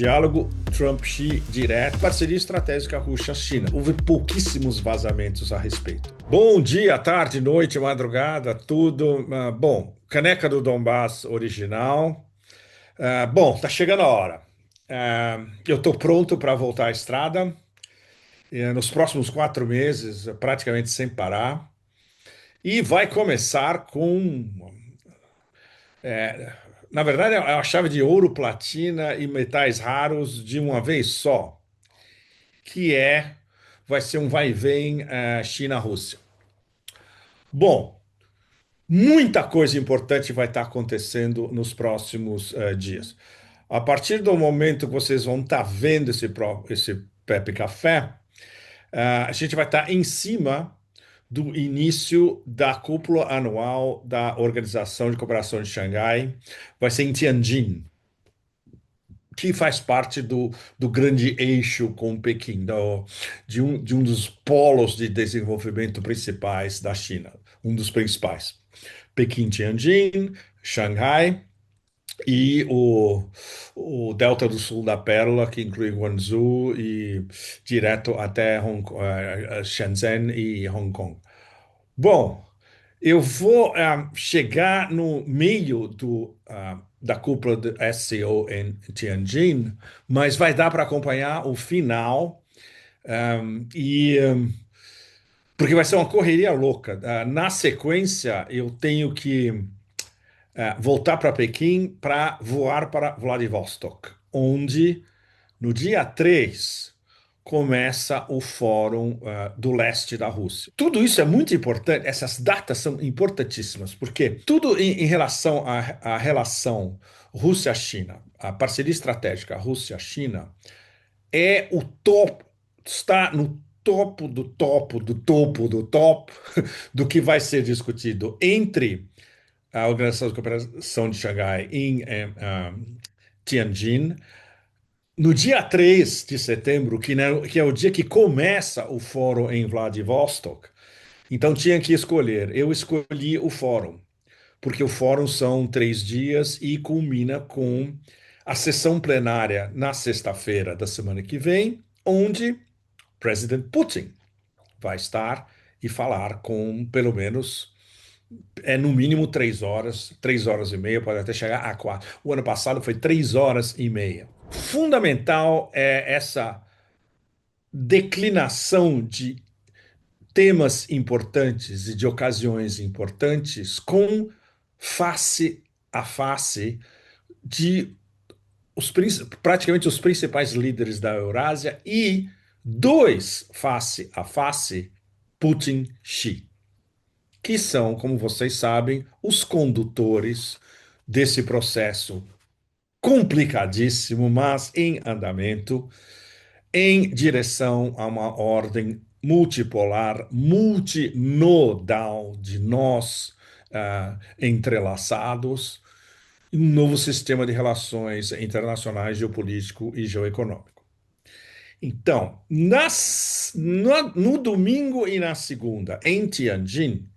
Diálogo Trump-Xi direto, parceria estratégica Rússia-China. Houve pouquíssimos vazamentos a respeito. Bom dia, tarde, noite, madrugada, tudo. Bom, caneca do Donbass original. Bom, tá chegando a hora. Eu estou pronto para voltar à estrada nos próximos 4 meses, praticamente sem parar. E vai começar com na verdade, é a chave de ouro, platina e metais raros de uma vez só, que vai ser um vai e vem China-Rússia. Bom, muita coisa importante vai estar acontecendo nos próximos dias. A partir do momento que vocês vão estar vendo esse Pepe Café, a gente vai estar em cima do início da cúpula anual da Organização de Cooperação de Xangai. Vai ser em Tianjin, que faz parte do grande eixo com Pequim, de um dos polos de desenvolvimento principais da China, um dos principais. Pequim, Tianjin, Xangai e o Delta do Sul da Pérola, que inclui Guangzhou e direto até Shenzhen e Hong Kong. Bom, eu vou chegar no meio da cúpula do SCO em Tianjin, mas vai dar para acompanhar o final, porque vai ser uma correria louca. Na sequência, eu tenho que voltar para Pequim para voar para Vladivostok, onde no dia 3 começa o Fórum do Leste da Rússia. Tudo isso é muito importante, essas datas são importantíssimas, porque tudo em relação à relação Rússia-China, a parceria estratégica Rússia-China, é o topo, está no topo do topo do topo do topo do que vai ser discutido entre a Organização de Cooperação de Xangai em Tianjin, no dia 3 de setembro, que é o dia que começa o fórum em Vladivostok. Então tinha que escolher. Eu escolhi o fórum, porque o fórum são 3 dias e culmina com a sessão plenária na sexta-feira da semana que vem, onde o presidente Putin vai estar e falar com pelo menos no mínimo 3 horas, 3 horas e meia, pode até chegar a 4. O ano passado foi 3 horas e meia. Fundamental é essa declinação de temas importantes e de ocasiões importantes com face a face de praticamente os principais líderes da Eurásia e dois face a face, Putin-Xi, que são, como vocês sabem, os condutores desse processo complicadíssimo, mas em andamento, em direção a uma ordem multipolar, multinodal de nós entrelaçados, um novo sistema de relações internacionais, geopolítico e geoeconômico. Então, no domingo e na segunda, em Tianjin,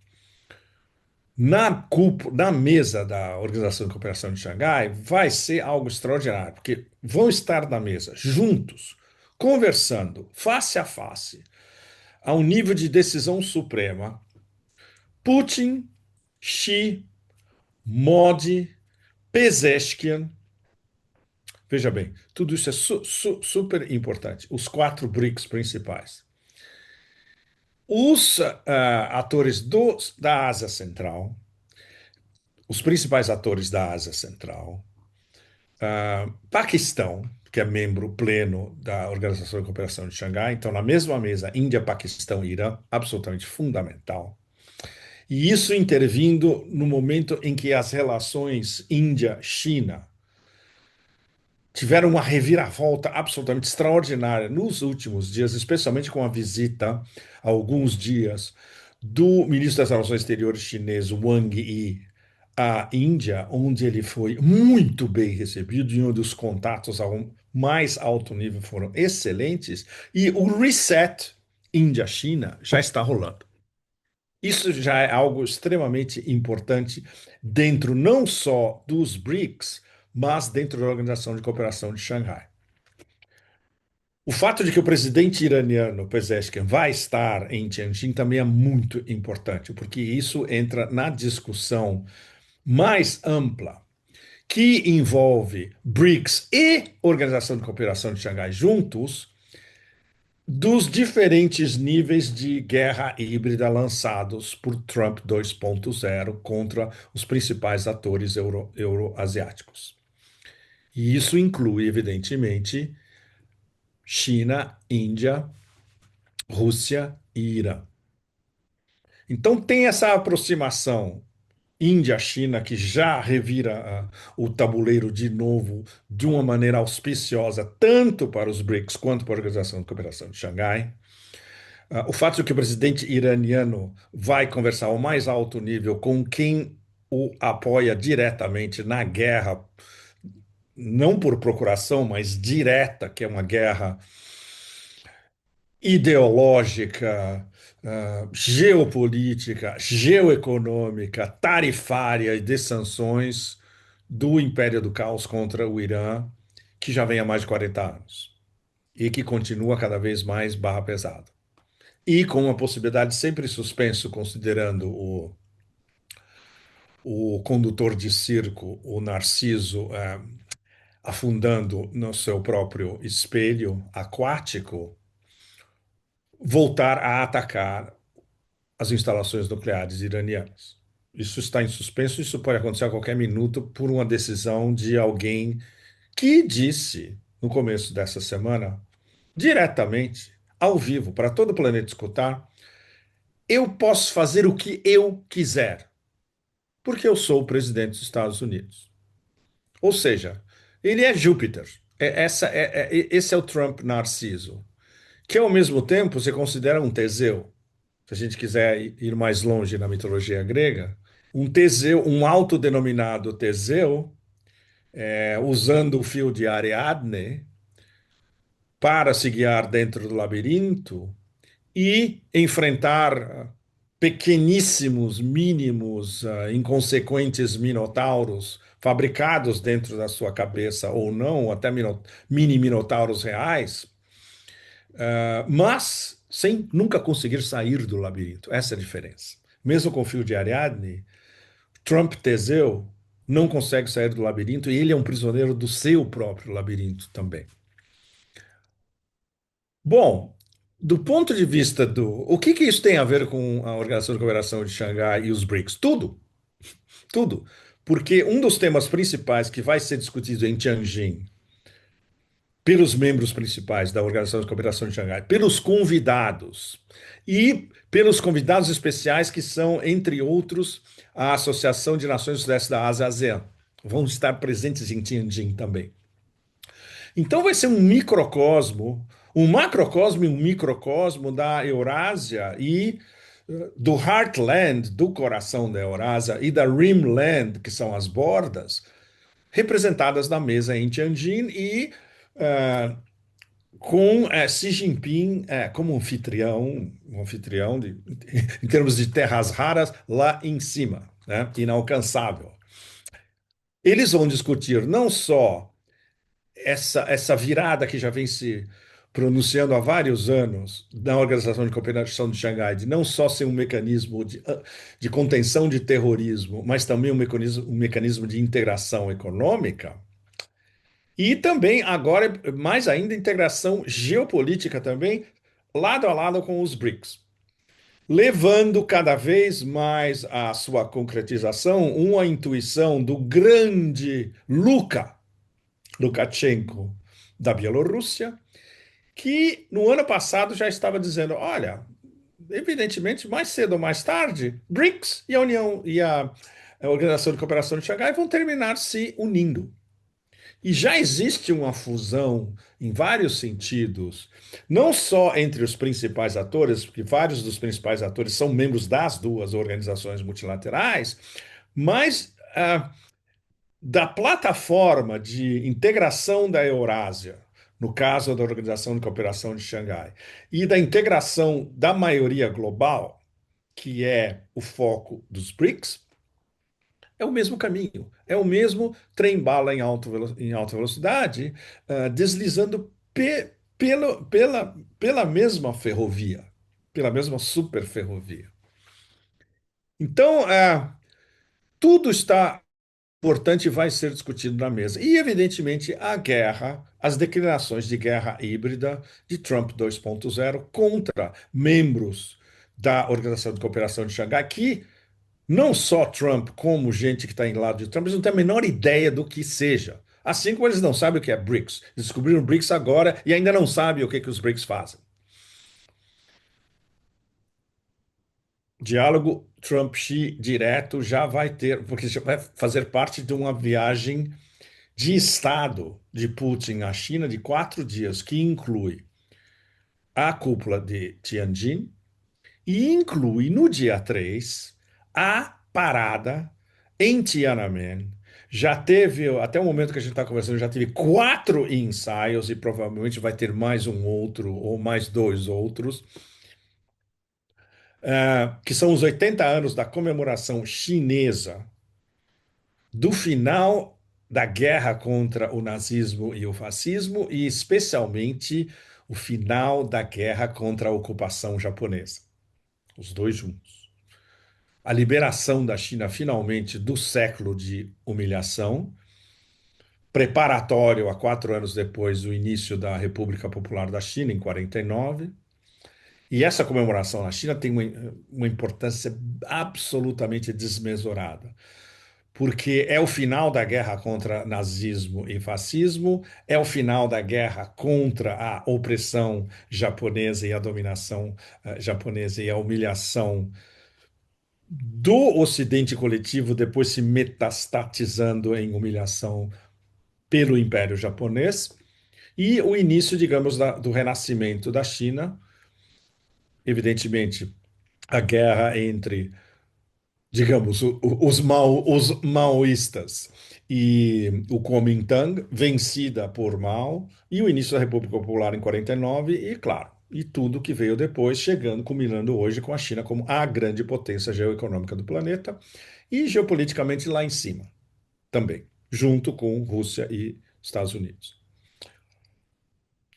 na mesa da Organização de Cooperação de Xangai, vai ser algo extraordinário, porque vão estar na mesa, juntos, conversando, face a face, a um nível de decisão suprema, Putin, Xi, Modi, Pezeshkian. Veja bem, tudo isso é super importante. Os 4 BRICS principais. Os atores da Ásia Central, os principais atores da Ásia Central, Paquistão, que é membro pleno da Organização de Cooperação de Xangai, então na mesma mesa, Índia, Paquistão e Irã, absolutamente fundamental. E isso intervindo no momento em que as relações Índia-China tiveram uma reviravolta absolutamente extraordinária nos últimos dias, especialmente com a visita, há alguns dias, do ministro das Relações Exteriores chinês, Wang Yi, à Índia, onde ele foi muito bem recebido e onde os contatos ao mais alto nível foram excelentes, e o reset Índia-China já está rolando. Isso já é algo extremamente importante dentro não só dos BRICS, mas dentro da Organização de Cooperação de Xangai. O fato de que o presidente iraniano Pezeshkian vai estar em Tianjin também é muito importante, porque isso entra na discussão mais ampla que envolve BRICS e Organização de Cooperação de Xangai juntos, dos diferentes níveis de guerra híbrida lançados por Trump 2.0 contra os principais atores euroasiáticos. E isso inclui, evidentemente, China, Índia, Rússia e Irã. Então tem essa aproximação Índia-China que já revira o tabuleiro de novo de uma maneira auspiciosa, tanto para os BRICS quanto para a Organização de Cooperação de Xangai. O fato de que o presidente iraniano vai conversar ao mais alto nível com quem o apoia diretamente na guerra, não por procuração, mas direta, que é uma guerra ideológica, geopolítica, geoeconômica, tarifária e de sanções do Império do Caos contra o Irã, que já vem há mais de 40 anos e que continua cada vez mais barra pesada. E com uma possibilidade sempre suspenso, considerando o condutor de circo, o Narciso, afundando no seu próprio espelho aquático, voltar a atacar as instalações nucleares iranianas. Isso está em suspenso, isso pode acontecer a qualquer minuto por uma decisão de alguém que disse, no começo dessa semana, diretamente, ao vivo, para todo o planeta escutar: eu posso fazer o que eu quiser, porque eu sou o presidente dos Estados Unidos. Ou seja, ele é Júpiter. Esse é o Trump narciso, que ao mesmo tempo se considera um Teseu. Se a gente quiser ir mais longe na mitologia grega, um Teseu, um autodenominado Teseu, usando o fio de Ariadne para se guiar dentro do labirinto e enfrentar pequeníssimos, mínimos, inconsequentes minotauros fabricados dentro da sua cabeça ou não, até mini minotauros reais, mas sem nunca conseguir sair do labirinto. Essa é a diferença. Mesmo com o fio de Ariadne, Trump Teseu não consegue sair do labirinto e ele é um prisioneiro do seu próprio labirinto também. Bom, do ponto de vista do. O que que isso tem a ver com a Organização de Cooperação de Xangai e os BRICS? Tudo, tudo. Porque um dos temas principais que vai ser discutido em Tianjin pelos membros principais da Organização de Cooperação de Xangai, pelos convidados e pelos convidados especiais que são, entre outros, a Associação de Nações do Sudeste da Ásia, ASEAN. Vão estar presentes em Tianjin também. Então vai ser um microcosmo, um macrocosmo e um microcosmo da Eurásia e do Heartland, do coração da Eurásia, e da Rimland, que são as bordas, representadas na mesa em Tianjin e com Xi Jinping como anfitrião, um anfitrião em termos de terras raras, lá em cima, né, inalcançável. Eles vão discutir não só essa virada que já vem se pronunciando há vários anos na Organização de Cooperação de Xangai, de não só ser um mecanismo de contenção de terrorismo, mas também um mecanismo de integração econômica, e também, agora, mais ainda, integração geopolítica também, lado a lado com os BRICS, levando cada vez mais à sua concretização uma intuição do grande Lukashenko da Bielorrússia, que no ano passado já estava dizendo: olha, evidentemente, mais cedo ou mais tarde, BRICS e a União e a Organização de Cooperação de Xangai vão terminar se unindo. E já existe uma fusão em vários sentidos, não só entre os principais atores, porque vários dos principais atores são membros das duas organizações multilaterais, mas da plataforma de integração da Eurásia, no caso da Organização de Cooperação de Xangai, e da integração da maioria global, que é o foco dos BRICS, é o mesmo caminho, é o mesmo trem-bala em alta velocidade, deslizando pela mesma ferrovia, pela mesma superferrovia. Então, tudo está importante e vai ser discutido na mesa. E, evidentemente, a guerra, as declarações de guerra híbrida de Trump 2.0 contra membros da Organização de Cooperação de Xangai, que não só Trump, como gente que está em lado de Trump, eles não têm a menor ideia do que seja. Assim como eles não sabem o que é BRICS. Eles descobriram o BRICS agora e ainda não sabem o que os BRICS fazem. Diálogo Trump-Xi direto já vai ter, porque já vai fazer parte de uma viagem de Estado de Putin à China de 4 dias, que inclui a cúpula de Tianjin e inclui no dia 3 a parada em Tiananmen. Já teve, até o momento que a gente está conversando, já teve 4 ensaios e provavelmente vai ter mais um outro ou mais dois outros, que são os 80 anos da comemoração chinesa do final da guerra contra o nazismo e o fascismo, e especialmente o final da guerra contra a ocupação japonesa, os dois juntos. A liberação da China, finalmente, do século de humilhação, preparatório a 4 anos depois do início da República Popular da China, em 49. E essa comemoração na China tem uma importância absolutamente desmesurada, porque é o final da guerra contra nazismo e fascismo, é o final da guerra contra a opressão japonesa e a dominação japonesa e a humilhação do Ocidente coletivo, depois se metastatizando em humilhação pelo Império Japonês, e o início, digamos, do renascimento da China, evidentemente, a guerra entre digamos, os maoístas e o Kuomintang, vencida por Mao, e o início da República Popular em 49, e claro, e tudo que veio depois, chegando, culminando hoje com a China como a grande potência geoeconômica do planeta e geopoliticamente lá em cima também, junto com Rússia e Estados Unidos.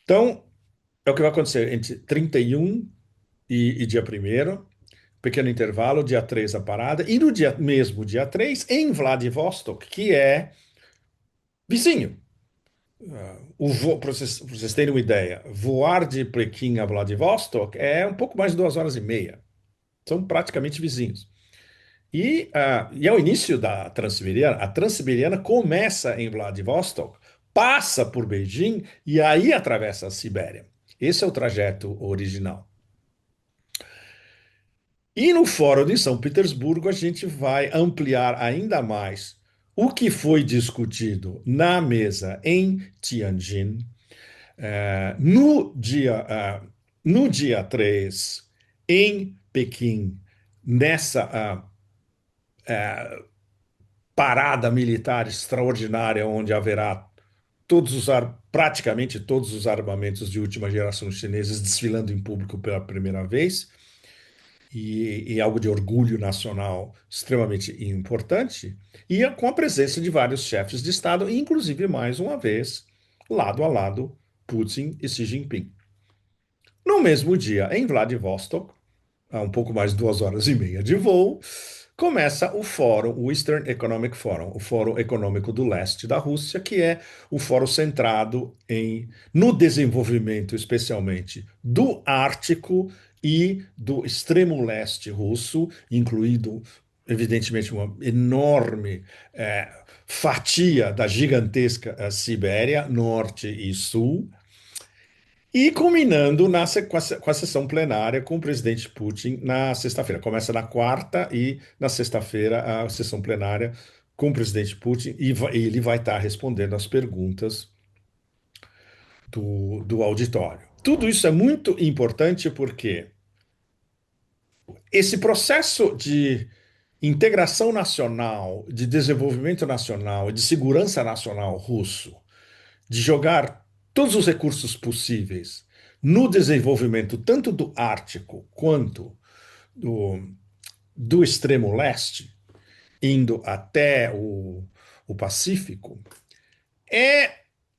Então, é o que vai acontecer entre 31 e dia 1º, pequeno intervalo, dia 3 a parada, e no dia mesmo, dia 3 em Vladivostok, que é vizinho. Para vocês terem uma ideia, voar de Pequim a Vladivostok é um pouco mais de 2 horas e meia. São praticamente vizinhos. E é o início da Transiberiana. A Transiberiana começa em Vladivostok, passa por Beijing e aí atravessa a Sibéria. Esse é o trajeto original. E no Fórum de São Petersburgo, a gente vai ampliar ainda mais o que foi discutido na mesa em Tianjin, no dia 3 em Pequim, nessa parada militar extraordinária, onde haverá praticamente todos os armamentos de última geração chineses desfilando em público pela primeira vez. E algo de orgulho nacional extremamente importante, e com a presença de vários chefes de Estado, inclusive, mais uma vez, lado a lado, Putin e Xi Jinping. No mesmo dia, em Vladivostok, a um pouco mais de 2 horas e meia de voo, começa o fórum, o Eastern Economic Forum, o Fórum Econômico do Leste da Rússia, que é o fórum centrado no desenvolvimento, especialmente do Ártico e do extremo leste russo, incluído, evidentemente, uma enorme fatia da gigantesca Sibéria, norte e sul, e culminando com a sessão plenária com o presidente Putin na sexta-feira. Começa na quarta e na sexta-feira a sessão plenária com o presidente Putin e ele vai estar respondendo às perguntas do auditório. Tudo isso é muito importante porque esse processo de integração nacional, de desenvolvimento nacional, de segurança nacional russo, de jogar todos os recursos possíveis no desenvolvimento tanto do Ártico quanto do extremo leste, indo até o Pacífico, é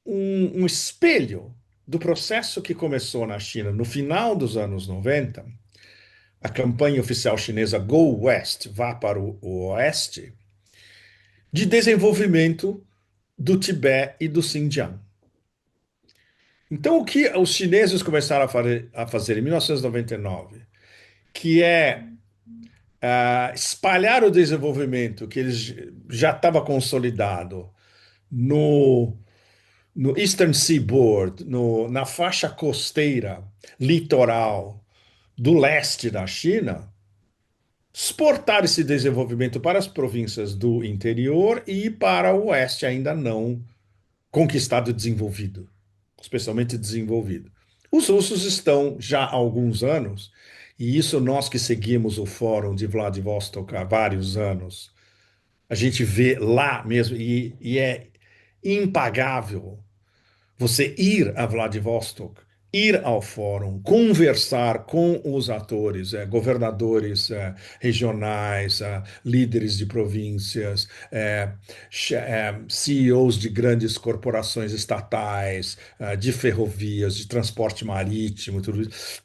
um espelho do processo que começou na China no final dos anos 90, a campanha oficial chinesa Go West, vá para o oeste, de desenvolvimento do Tibete e do Xinjiang. Então, o que os chineses começaram a fazer em 1999, que é espalhar o desenvolvimento que eles já estava consolidado no, no Eastern Seaboard, na faixa costeira litoral do leste da China, exportar esse desenvolvimento para as províncias do interior e para o oeste ainda não conquistado e desenvolvido, especialmente desenvolvido. Os russos estão já há alguns anos, e isso nós que seguimos o Fórum de Vladivostok há vários anos, a gente vê lá mesmo, e é impagável você ir a Vladivostok, ir ao fórum, conversar com os atores, governadores regionais, líderes de províncias, CEOs de grandes corporações estatais, de ferrovias, de transporte marítimo, tudo isso.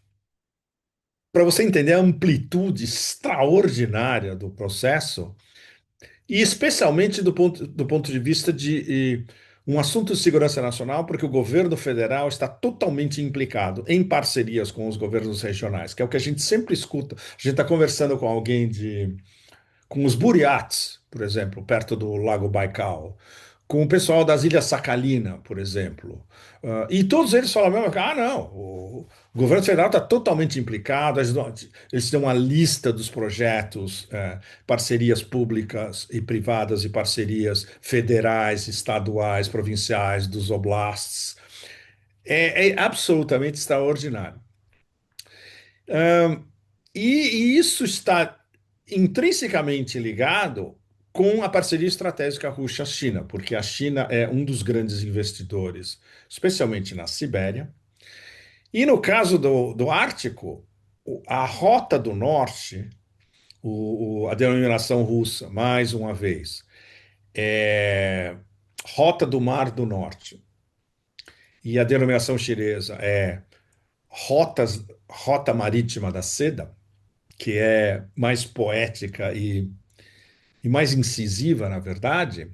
Para você entender a amplitude extraordinária do processo, e especialmente do ponto de vista de um assunto de segurança nacional, porque o governo federal está totalmente implicado em parcerias com os governos regionais, que é o que a gente sempre escuta. A gente está conversando com alguém com os Buriats, por exemplo, perto do Lago Baikal, com o pessoal das Ilhas Sakhalina, por exemplo. E todos eles falam mesmo, não, o governo federal está totalmente implicado, eles têm uma lista dos projetos, parcerias públicas e privadas e parcerias federais, estaduais, provinciais, dos oblasts. É absolutamente extraordinário. E isso está intrinsecamente ligado com a parceria estratégica Rússia-China, porque a China é um dos grandes investidores, especialmente na Sibéria. E no caso do Ártico, a Rota do Norte, a denominação russa, mais uma vez, é Rota do Mar do Norte. E a denominação chinesa é Rota Marítima da Seda, que é mais poética e mais incisiva, na verdade,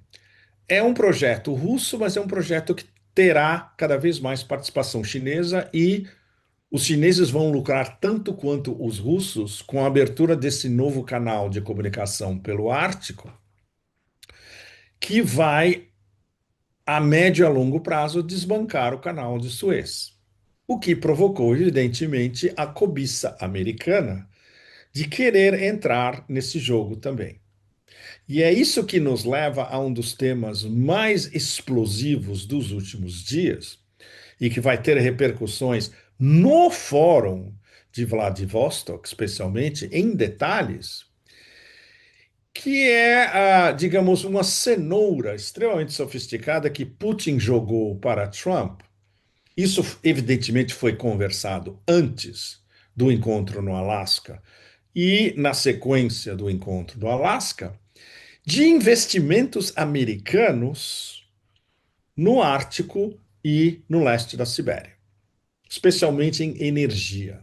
é um projeto russo, mas é um projeto que terá cada vez mais participação chinesa e os chineses vão lucrar tanto quanto os russos com a abertura desse novo canal de comunicação pelo Ártico, que vai, a médio e a longo prazo, desbancar o canal de Suez. O que provocou, evidentemente, a cobiça americana de querer entrar nesse jogo também. E é isso que nos leva a um dos temas mais explosivos dos últimos dias e que vai ter repercussões no Fórum de Vladivostok, especialmente em detalhes, que é, digamos, uma cenoura extremamente sofisticada que Putin jogou para Trump. Isso, evidentemente, foi conversado antes do encontro no Alasca e na sequência do encontro do Alasca de investimentos americanos no Ártico e no leste da Sibéria, especialmente em energia.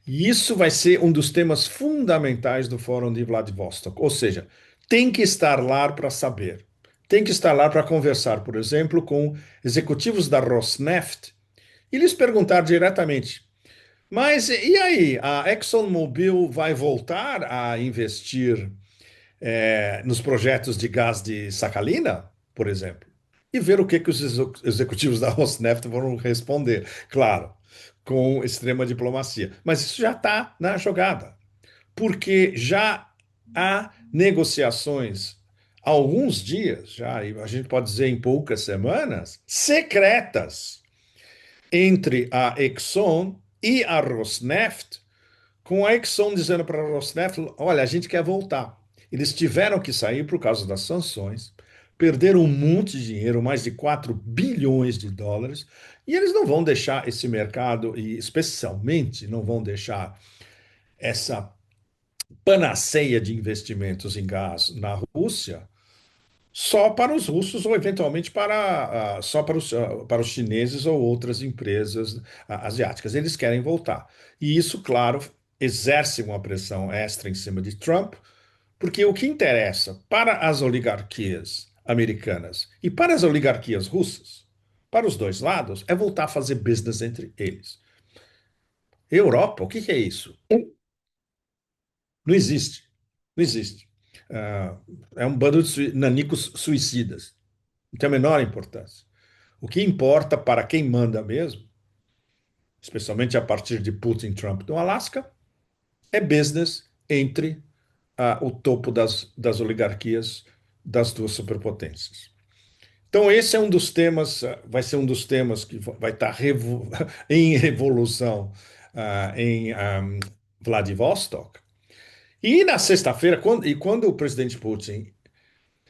E isso vai ser um dos temas fundamentais do Fórum de Vladivostok, ou seja, tem que estar lá para saber, tem que estar lá para conversar, por exemplo, com executivos da Rosneft e lhes perguntar diretamente: mas e aí, a ExxonMobil vai voltar a investir nos projetos de gás de Sakhalina, por exemplo, e ver o que os executivos da Rosneft vão responder. Claro, com extrema diplomacia. Mas isso já está na jogada, porque já há negociações há alguns dias, já, a gente pode dizer em poucas semanas, secretas entre a Exxon e a Rosneft, com a Exxon dizendo para a Rosneft: olha, a gente quer voltar. Eles tiveram que sair por causa das sanções, perderam um monte de dinheiro, mais de 4 bilhões de dólares, e eles não vão deixar esse mercado, e especialmente não vão deixar essa panaceia de investimentos em gás na Rússia só para os russos ou eventualmente só para os chineses ou outras empresas asiáticas. Eles querem voltar. E isso, claro, exerce uma pressão extra em cima de Trump, porque o que interessa para as oligarquias americanas e para as oligarquias russas, para os dois lados, é voltar a fazer business entre eles. Europa, o que que é isso? Não existe. Não existe. Ah, é um bando de nanicos suicidas. Não tem a menor importância. O que importa para quem manda mesmo, especialmente a partir de Putin, Trump no Alasca, é business entre o topo das oligarquias das duas superpotências. Então, esse é um dos temas, vai ser um dos temas que vai estar em revolução em Vladivostok. E na sexta-feira, quando o presidente Putin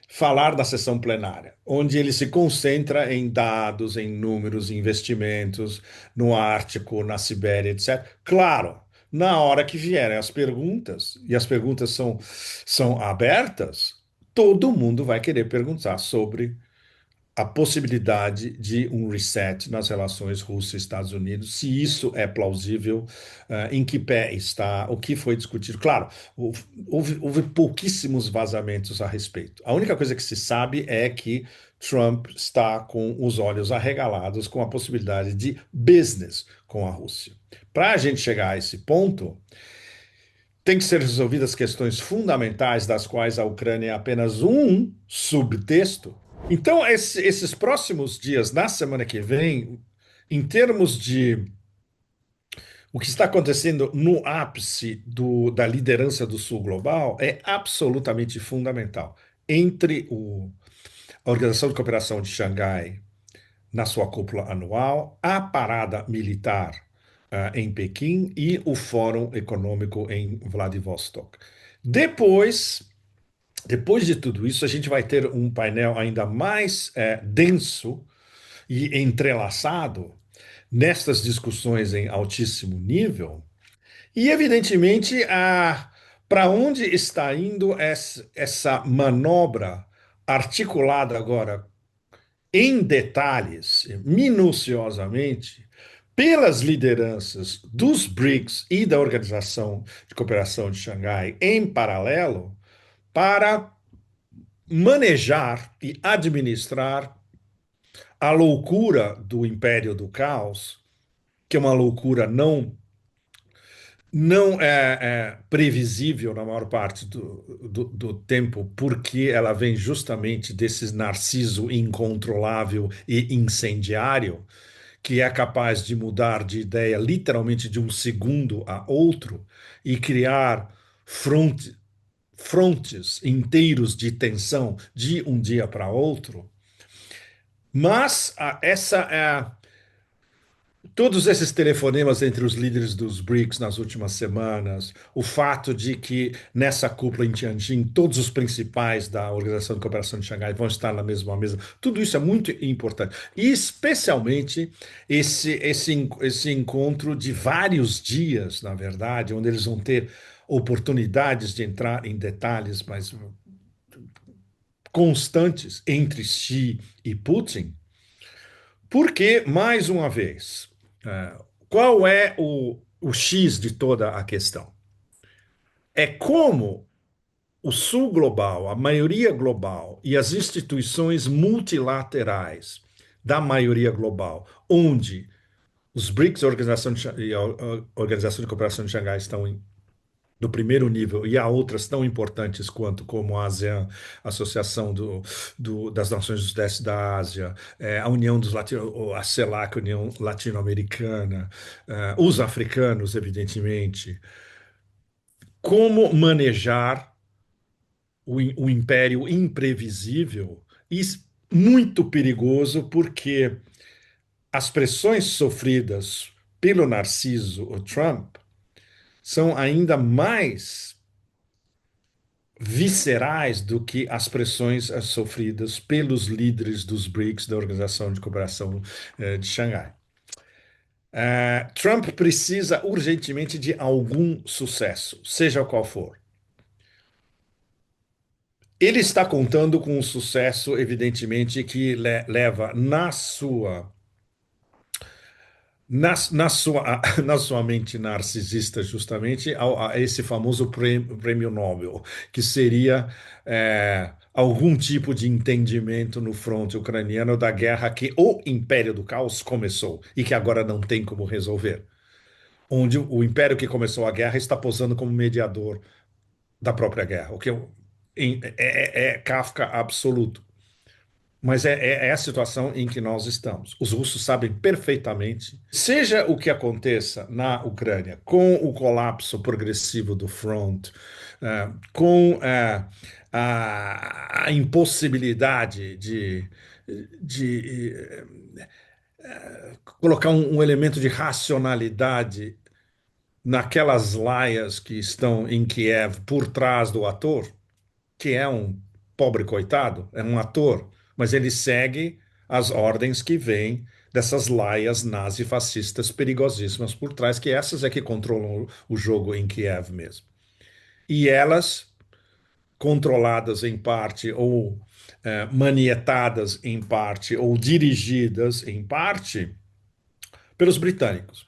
falar da sessão plenária, onde ele se concentra em dados, em números, investimentos no Ártico, na Sibéria, etc. Claro, na hora que vierem as perguntas, e as perguntas são abertas, todo mundo vai querer perguntar sobre a possibilidade de um reset nas relações Rússia-Estados Unidos, se isso é plausível, em que pé está, o que foi discutido. Claro, houve pouquíssimos vazamentos a respeito. A única coisa que se sabe é que Trump está com os olhos arregalados com a possibilidade de business com a Rússia. Para a gente chegar a esse ponto, tem que ser resolvidas questões fundamentais, das quais a Ucrânia é apenas um subtexto. Então, esses próximos dias, na semana que vem, em termos de o que está acontecendo no ápice da liderança do Sul Global, é absolutamente fundamental. Entre a Organização de Cooperação de Xangai, na sua cúpula anual, a parada militar em Pequim e o Fórum Econômico em Vladivostok. Depois, depois de tudo isso, a gente vai ter um painel ainda mais denso e entrelaçado nestas discussões em altíssimo nível. E, evidentemente, para onde está indo essa manobra articulada agora em detalhes, minuciosamente, pelas lideranças dos BRICS e da Organização de Cooperação de Xangai em paralelo, para manejar e administrar a loucura do império do caos, que é uma loucura não é previsível na maior parte do tempo, porque ela vem justamente desse narciso incontrolável e incendiário, que é capaz de mudar de ideia literalmente de um segundo a outro e criar frontes inteiros de tensão de um dia para outro. Mas todos esses telefonemas entre os líderes dos BRICS nas últimas semanas, o fato de que nessa cúpula em Tianjin todos os principais da Organização de Cooperação de Xangai vão estar na mesma mesa, tudo isso é muito importante. E especialmente esse encontro de vários dias, na verdade, onde eles vão ter oportunidades de entrar em detalhes mais constantes entre Xi e Putin. Porque, mais uma vez, qual é o X de toda a questão? É como o Sul global, a maioria global e as instituições multilaterais da maioria global, onde os BRICS e a Organização de Cooperação de Xangai estão no primeiro nível e há outras tão importantes quanto como a ASEAN, a Associação das Nações do Sudeste da Ásia, a União dos Latino, a CELAC, a União Latino-Americana, os africanos, evidentemente, como manejar o império imprevisível e muito perigoso, porque as pressões sofridas pelo Narciso, o Trump, são ainda mais viscerais do que as pressões sofridas pelos líderes dos BRICS, da Organização de Cooperação de Xangai. Trump precisa urgentemente de algum sucesso, seja qual for. Ele está contando com um sucesso, evidentemente, que leva na sua, na sua mente narcisista, justamente, a esse famoso prêmio Nobel, que seria algum tipo de entendimento no fronte ucraniano da guerra que o Império do Caos começou e que agora não tem como resolver. Onde o Império que começou a guerra está posando como mediador da própria guerra, o que é Kafka absoluto. Mas é a situação em que nós estamos. Os russos sabem perfeitamente, seja o que aconteça na Ucrânia, com o colapso progressivo do front, com a impossibilidade de colocar um elemento de racionalidade naquelas laias que estão em Kiev por trás do ator, que é um pobre coitado, é um ator, mas ele segue as ordens que vêm dessas laias nazi-fascistas perigosíssimas por trás, que essas é que controlam o jogo em Kiev mesmo. E elas, controladas em parte ou manietadas em parte ou dirigidas em parte pelos britânicos,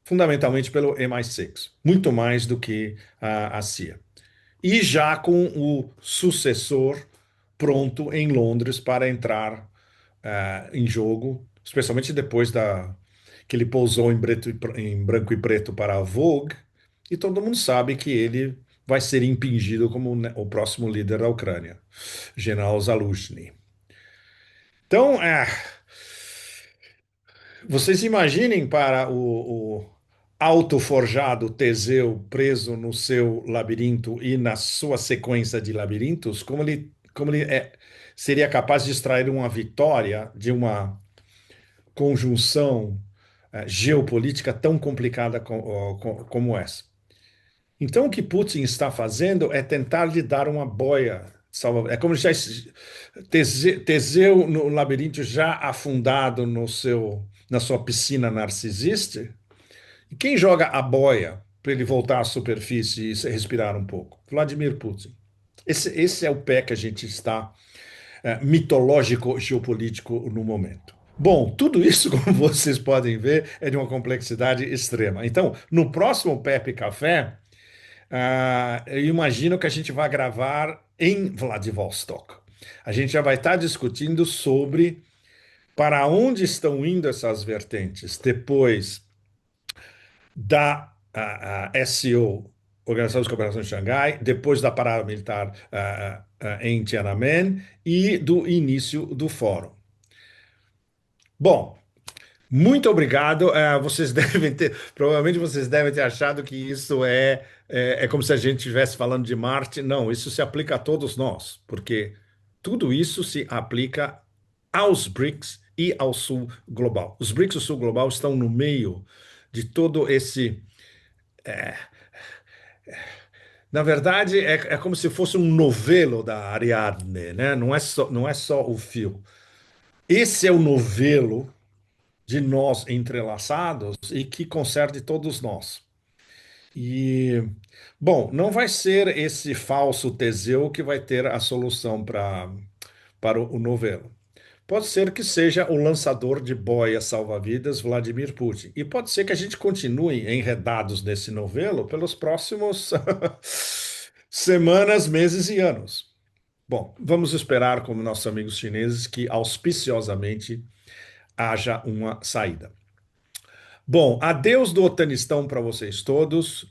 fundamentalmente pelo MI6, muito mais do que a CIA. E já com o sucessor pronto em Londres para entrar em jogo, especialmente depois que ele pousou em branco e preto para a Vogue, e todo mundo sabe que ele vai ser impingido como o próximo líder da Ucrânia, General Zaluzhny. Então, vocês imaginem para o autoforjado Teseu preso no seu labirinto e na sua sequência de labirintos, como ele seria capaz de extrair uma vitória de uma conjunção geopolítica tão complicada como essa. Então, o que Putin está fazendo é tentar lhe dar uma boia. É como já Teseu no labirinto já afundado na sua piscina narcisista. E quem joga a boia para ele voltar à superfície e respirar um pouco? Vladimir Putin. Esse é o pé que a gente está mitológico geopolítico no momento. Bom, tudo isso, como vocês podem ver, é de uma complexidade extrema. Então, no próximo Pepe Café, eu imagino que a gente vai gravar em Vladivostok. A gente já vai estar discutindo sobre para onde estão indo essas vertentes depois da SCO, Organização de Cooperação de Xangai, depois da parada militar em Tiananmen e do início do fórum. Bom, muito obrigado. Vocês devem ter, provavelmente vocês devem ter achado que isso é como se a gente estivesse falando de Marte. Não, isso se aplica a todos nós, porque tudo isso se aplica aos BRICS e ao Sul Global. Os BRICS e o Sul Global estão no meio de todo esse. Na verdade, é como se fosse um novelo da Ariadne, né? Não é só o fio. Esse é o novelo de nós entrelaçados e que concerne todos nós. E, bom, não vai ser esse falso Teseu que vai ter a solução para o novelo. Pode ser que seja o lançador de boia salva-vidas, Vladimir Putin. E pode ser que a gente continue enredados nesse novelo pelos próximos semanas, meses e anos. Bom, vamos esperar, como nossos amigos chineses, que auspiciosamente haja uma saída. Bom, adeus do Otanistão para vocês todos.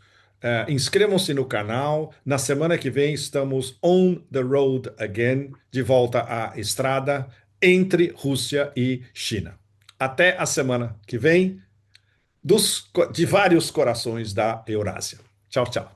Inscrevam-se no canal. Na semana que vem estamos on the road again, de volta à estrada entre Rússia e China. Até a semana que vem, de vários corações da Eurásia. Tchau, tchau.